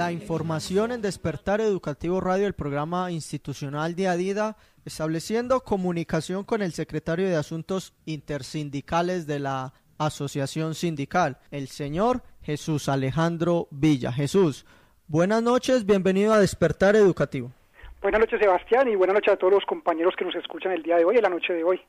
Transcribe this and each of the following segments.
La información en Despertar Educativo Radio, el programa institucional de ADIDA, estableciendo comunicación con el secretario de Asuntos Intersindicales de la Asociación Sindical, el señor Jesús Alejandro Villa. Jesús, buenas noches, bienvenido a Despertar Educativo. Buenas noches, Sebastián, y buenas noches a todos los compañeros que nos escuchan el día de hoy, en la noche de hoy.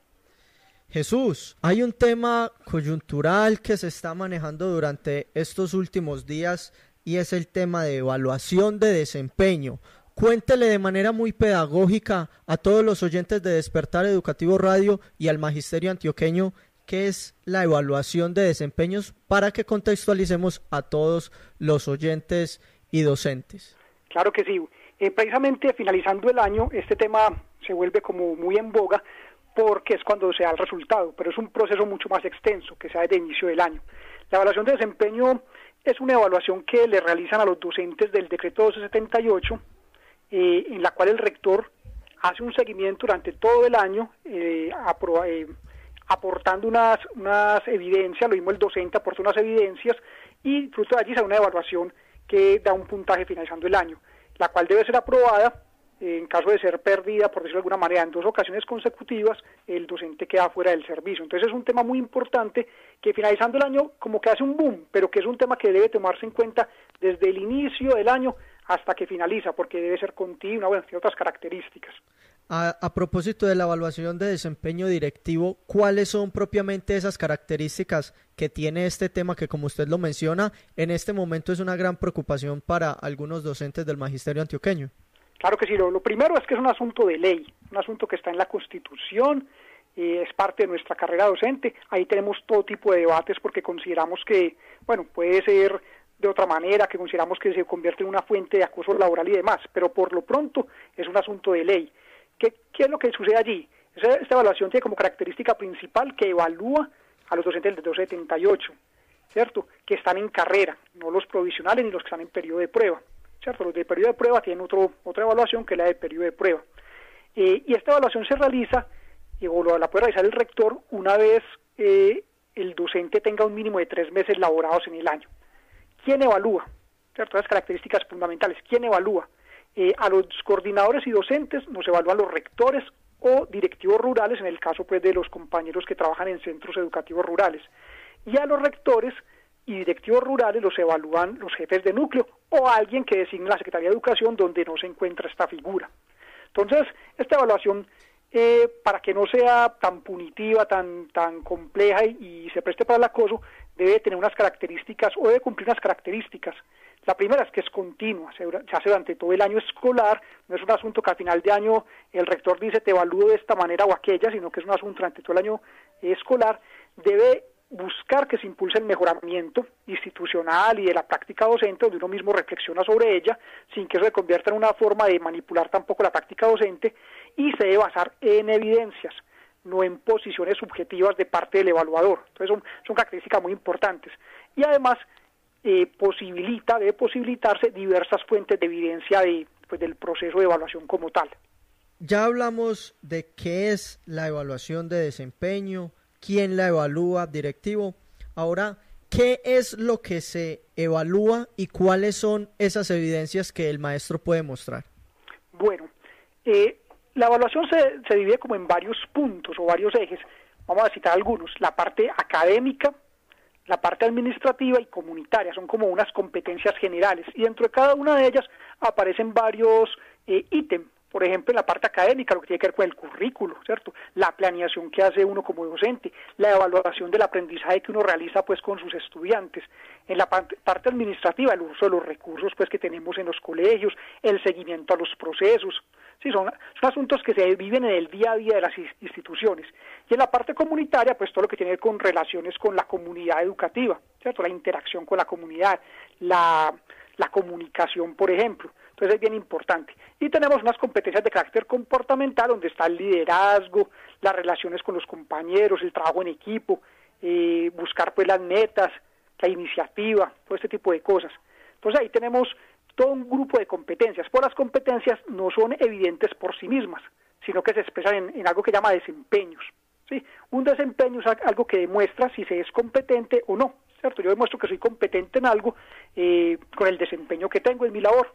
Jesús, hay un tema coyuntural que se está manejando durante estos últimos días y es el tema de evaluación de desempeño. Cuéntele de manera muy pedagógica a todos los oyentes de Despertar Educativo Radio y al magisterio antioqueño qué es la evaluación de desempeños para que contextualicemos a todos los oyentes y docentes. Claro que sí. Precisamente finalizando el año, este tema se vuelve como muy en boga porque es cuando se da el resultado, pero es un proceso mucho más extenso que se da desde el inicio del año. La evaluación de desempeño es una evaluación que le realizan a los docentes del decreto 1278, en la cual el rector hace un seguimiento durante todo el año, aportando unas evidencias, lo mismo el docente aporta unas evidencias, y fruto de allí se da una evaluación que da un puntaje finalizando el año, la cual debe ser aprobada. En caso de ser perdida, por decirlo de alguna manera, en 2 ocasiones consecutivas, el docente queda fuera del servicio. Entonces es un tema muy importante que finalizando el año como que hace un boom, pero que es un tema que debe tomarse en cuenta desde el inicio del año hasta que finaliza, porque debe ser continua, bueno, tiene otras características. A propósito de la evaluación de desempeño directivo, ¿cuáles son propiamente esas características que tiene este tema que, como usted lo menciona, en este momento es una gran preocupación para algunos docentes del magisterio antioqueño? Claro que sí, lo primero es que es un asunto de ley, un asunto que está en la Constitución, es parte de nuestra carrera docente. Ahí tenemos todo tipo de debates porque consideramos que, bueno, puede ser de otra manera, que consideramos que se convierte en una fuente de acoso laboral y demás, pero por lo pronto es un asunto de ley. ¿Qué es lo que sucede allí? Esta evaluación tiene como característica principal que evalúa a los docentes del 278, ¿cierto?, que están en carrera, no los provisionales ni los que están en periodo de prueba. ¿Cierto? Los de periodo de prueba tienen otra evaluación que es la de periodo de prueba. Y esta evaluación se realiza, o la puede realizar el rector, una vez el docente tenga un mínimo de 3 meses laborados en el año. ¿Quién evalúa? ¿Cierto? Las características fundamentales. ¿Quién evalúa? A los coordinadores y docentes nos evalúan los rectores o directivos rurales, en el caso pues de los compañeros que trabajan en centros educativos rurales. Y a los rectores y directivos rurales los evalúan los jefes de núcleo o alguien que designe la Secretaría de Educación donde no se encuentra esta figura. Entonces, esta evaluación, para que no sea tan punitiva, tan compleja y se preste para el acoso, debe tener unas características o debe cumplir unas características. La primera es que es continua, se hace durante todo el año escolar, no es un asunto que al final de año el rector dice te evalúo de esta manera o aquella, sino que es un asunto durante todo el año escolar. Debe buscar que se impulse el mejoramiento institucional y de la práctica docente, donde uno mismo reflexiona sobre ella, sin que eso se convierta en una forma de manipular tampoco la práctica docente, y se debe basar en evidencias, no en posiciones subjetivas de parte del evaluador. Entonces son características muy importantes. Y además debe posibilitarse diversas fuentes de evidencia del proceso de evaluación como tal. Ya hablamos de qué es la evaluación de desempeño, quién la evalúa, directivo. Ahora, ¿qué es lo que se evalúa y cuáles son esas evidencias que el maestro puede mostrar? Bueno, la evaluación se divide como en varios puntos o varios ejes. Vamos a citar algunos. La parte académica, la parte administrativa y comunitaria. Son como unas competencias generales. Y dentro de cada una de ellas aparecen varios ítems. Por ejemplo, en la parte académica, lo que tiene que ver con el currículo, ¿cierto? La planeación que hace uno como docente, la evaluación del aprendizaje que uno realiza pues con sus estudiantes. En la parte administrativa, el uso de los recursos pues que tenemos en los colegios, el seguimiento a los procesos. Sí, son asuntos que se viven en el día a día de las instituciones. Y en la parte comunitaria, pues todo lo que tiene que ver con relaciones con la comunidad educativa, ¿cierto? La interacción con la comunidad, la comunicación, por ejemplo. Entonces es bien importante. Y tenemos unas competencias de carácter comportamental, donde está el liderazgo, las relaciones con los compañeros, el trabajo en equipo, buscar pues las metas, la iniciativa, todo este tipo de cosas. Entonces ahí tenemos todo un grupo de competencias. Pues las competencias no son evidentes por sí mismas, sino que se expresan en algo que llama desempeños. ¿Sí? Un desempeño es algo que demuestra si se es competente o no, ¿cierto? Yo demuestro que soy competente en algo con el desempeño que tengo en mi labor,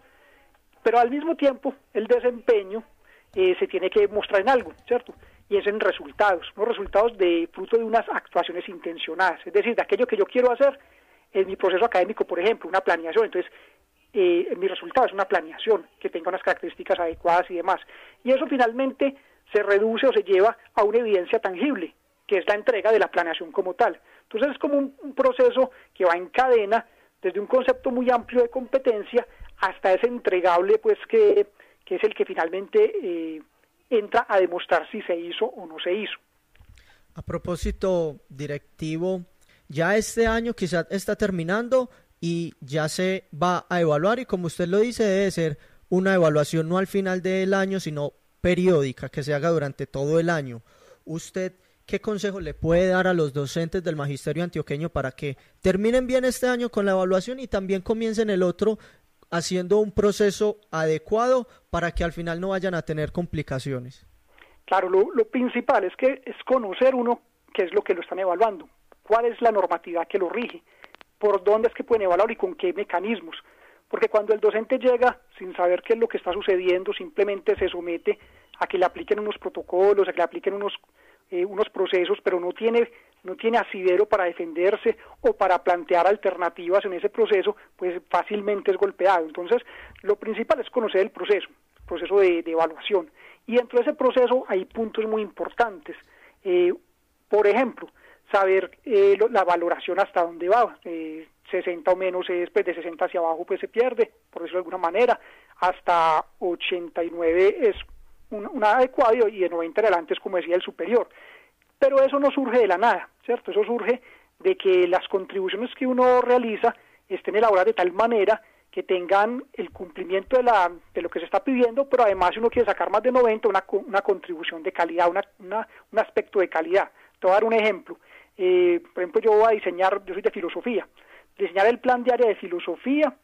pero al mismo tiempo el desempeño se tiene que mostrar en algo, ¿cierto? Y es en resultados, unos resultados de fruto de unas actuaciones intencionadas, es decir, de aquello que yo quiero hacer en mi proceso académico, por ejemplo, una planeación. Entonces, mi resultado es una planeación que tenga unas características adecuadas y demás. Y eso finalmente se reduce o se lleva a una evidencia tangible, que es la entrega de la planeación como tal. Entonces es como un proceso que va en cadena desde un concepto muy amplio de competencia hasta ese entregable, pues que es el que finalmente entra a demostrar si se hizo o no se hizo. A propósito, directivo, ya este año quizás está terminando y ya se va a evaluar, y como usted lo dice, debe ser una evaluación no al final del año, sino periódica, que se haga durante todo el año. ¿Usted qué consejo le puede dar a los docentes del Magisterio Antioqueño para que terminen bien este año con la evaluación y también comiencen el otro haciendo un proceso adecuado para que al final no vayan a tener complicaciones? Claro, lo principal es conocer uno qué es lo que lo están evaluando, cuál es la normatividad que lo rige, por dónde es que pueden evaluar y con qué mecanismos. Porque cuando el docente llega sin saber qué es lo que está sucediendo, simplemente se somete a que le apliquen unos protocolos, a que le apliquen unos procesos, pero no tiene asidero para defenderse o para plantear alternativas en ese proceso, pues fácilmente es golpeado. Entonces, lo principal es conocer el proceso de evaluación. Y dentro de ese proceso hay puntos muy importantes. Por ejemplo, saber la valoración hasta dónde va. 60 o menos es, pues de 60 hacia abajo pues se pierde, por decirlo de alguna manera. Hasta 89 es un adecuado y de 90 en adelante es, como decía, el superior. Pero eso no surge de la nada, ¿cierto? Eso surge de que las contribuciones que uno realiza estén elaboradas de tal manera que tengan el cumplimiento de lo que se está pidiendo, pero además si uno quiere sacar más de 90, una contribución de calidad, un aspecto de calidad. Te voy a dar un ejemplo. Por ejemplo, yo soy de filosofía, diseñar el plan de área de filosofía,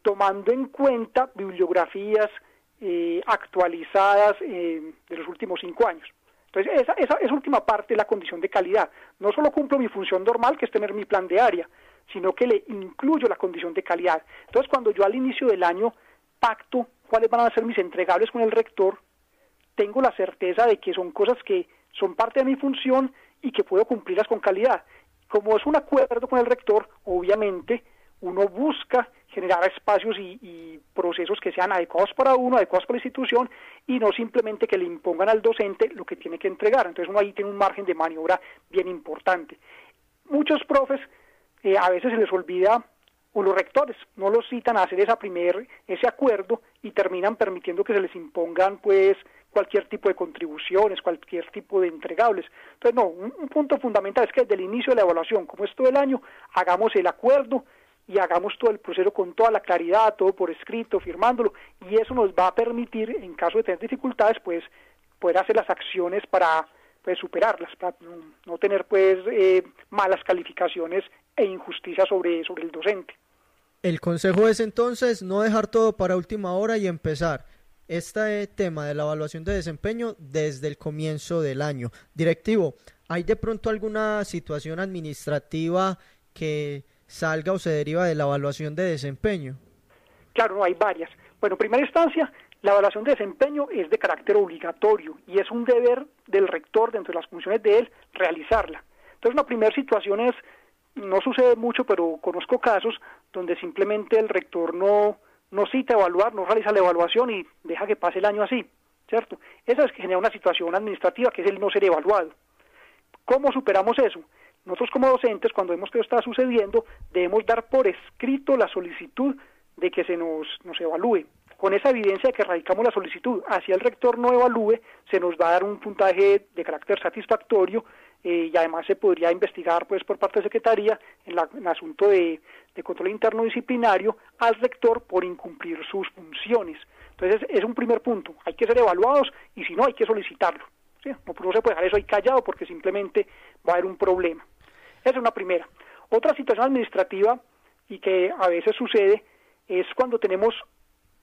tomando en cuenta bibliografías actualizadas de los últimos 5 años. Entonces, esa última parte es la condición de calidad. No solo cumplo mi función normal, que es tener mi plan de área, sino que le incluyo la condición de calidad. Entonces, cuando yo al inicio del año pacto cuáles van a ser mis entregables con el rector, tengo la certeza de que son cosas que son parte de mi función y que puedo cumplirlas con calidad. Como es un acuerdo con el rector, obviamente uno busca generar espacios y procesos que sean adecuados para uno, adecuados para la institución, y no simplemente que le impongan al docente lo que tiene que entregar. Entonces uno ahí tiene un margen de maniobra bien importante. Muchos profes a veces se les olvida, o los rectores no los citan a hacer ese acuerdo y terminan permitiendo que se les impongan pues cualquier tipo de contribuciones, cualquier tipo de entregables. Entonces no, un punto fundamental es que desde el inicio de la evaluación, como es todo el año, hagamos el acuerdo y hagamos todo el proceso con toda la claridad, todo por escrito, firmándolo, y eso nos va a permitir, en caso de tener dificultades, pues poder hacer las acciones para pues superarlas, para no tener pues malas calificaciones e injusticia sobre el docente. El consejo es entonces no dejar todo para última hora y empezar este tema de la evaluación de desempeño desde el comienzo del año. Directivo, ¿hay de pronto alguna situación administrativa que salga o se deriva de la evaluación de desempeño? Claro, no, hay varias. Bueno, en primera instancia, la evaluación de desempeño es de carácter obligatorio y es un deber del rector, dentro de las funciones de él, realizarla. Entonces, la primera situación es, no sucede mucho, pero conozco casos donde simplemente el rector no cita evaluar, no realiza la evaluación y deja que pase el año así, ¿cierto? Esa es que genera una situación administrativa que es el no ser evaluado. ¿Cómo superamos eso? Nosotros como docentes, cuando vemos que eso está sucediendo, debemos dar por escrito la solicitud de que se nos evalúe. Con esa evidencia de que radicamos la solicitud, hacia el rector no evalúe, se nos va a dar un puntaje de carácter satisfactorio y además se podría investigar pues por parte de Secretaría en asunto de control interno disciplinario al rector por incumplir sus funciones. Entonces es un primer punto, hay que ser evaluados y si no hay que solicitarlo, ¿sí? No se puede dejar eso ahí callado porque simplemente va a haber un problema. Esa es una primera. Otra situación administrativa y que a veces sucede es cuando tenemos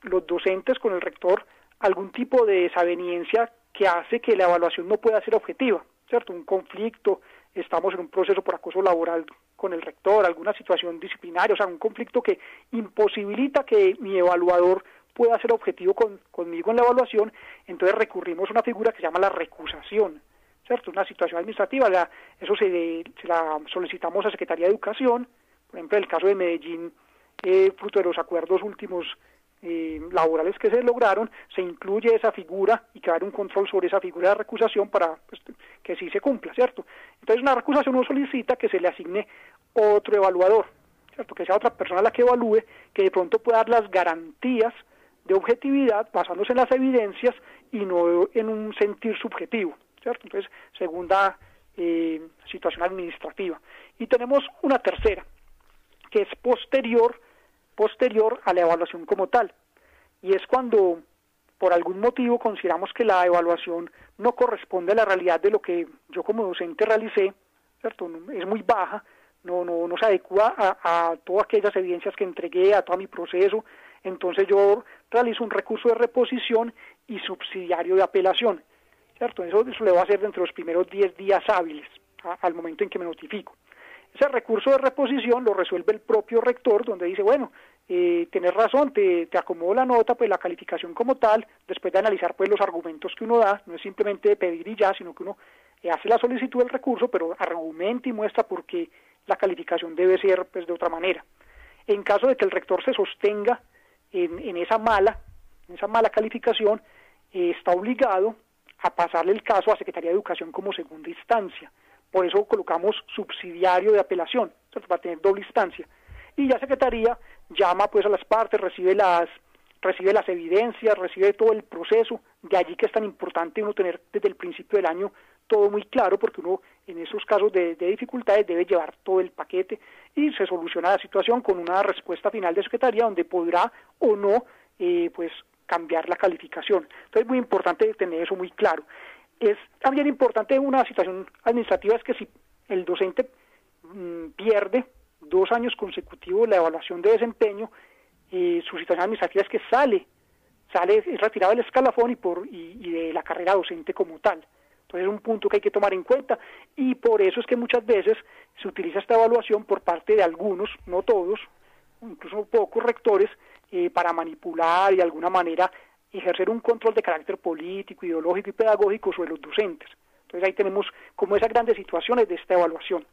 los docentes con el rector algún tipo de desaveniencia que hace que la evaluación no pueda ser objetiva, ¿cierto? Un conflicto, estamos en un proceso por acoso laboral con el rector, alguna situación disciplinaria, o sea, un conflicto que imposibilita que mi evaluador pueda ser objetivo conmigo en la evaluación, entonces recurrimos a una figura que se llama la recusación, ¿cierto? Una situación administrativa, eso se la solicitamos a Secretaría de Educación, por ejemplo, en el caso de Medellín, fruto de los acuerdos últimos laborales que se lograron, se incluye esa figura y que va a haber un control sobre esa figura de recusación para pues, que sí se cumpla, ¿cierto? Entonces una recusación uno solicita que se le asigne otro evaluador, ¿cierto? Que sea otra persona la que evalúe, que de pronto pueda dar las garantías de objetividad basándose en las evidencias y no en un sentir subjetivo, ¿cierto? Entonces, segunda situación administrativa. Y tenemos una tercera, que es posterior a la evaluación como tal, y es cuando por algún motivo consideramos que la evaluación no corresponde a la realidad de lo que yo como docente realicé, ¿cierto? Es muy baja, no se adecua a todas aquellas evidencias que entregué, a todo mi proceso, entonces yo realizo un recurso de reposición y subsidiario de apelación, ¿cierto? Eso le va a hacer dentro de los primeros 10 días hábiles, al momento en que me notifico. Ese recurso de reposición lo resuelve el propio rector, donde dice, bueno, tenés razón, te acomodo la nota, pues la calificación como tal, después de analizar pues los argumentos que uno da, no es simplemente de pedir y ya, sino que uno hace la solicitud del recurso, pero argumenta y muestra por qué la calificación debe ser pues de otra manera. En caso de que el rector se sostenga en esa mala calificación, está obligado a pasarle el caso a Secretaría de Educación como segunda instancia. Por eso colocamos subsidiario de apelación, para tener doble instancia. Y ya Secretaría llama pues a las partes, recibe las evidencias, recibe todo el proceso, de allí que es tan importante uno tener desde el principio del año todo muy claro, porque uno en esos casos de dificultades debe llevar todo el paquete y se soluciona la situación con una respuesta final de Secretaría donde podrá o no pues cambiar la calificación. Entonces es muy importante tener eso muy claro. Es también importante una situación administrativa, es que si el docente pierde 2 años consecutivos la evaluación de desempeño, su situación administrativa es que es retirado del escalafón y de la carrera docente como tal. Entonces es un punto que hay que tomar en cuenta y por eso es que muchas veces se utiliza esta evaluación por parte de algunos, no todos, incluso pocos rectores, para manipular y de alguna manera ejercer un control de carácter político, ideológico y pedagógico sobre los docentes. Entonces ahí tenemos como esas grandes situaciones de esta evaluación.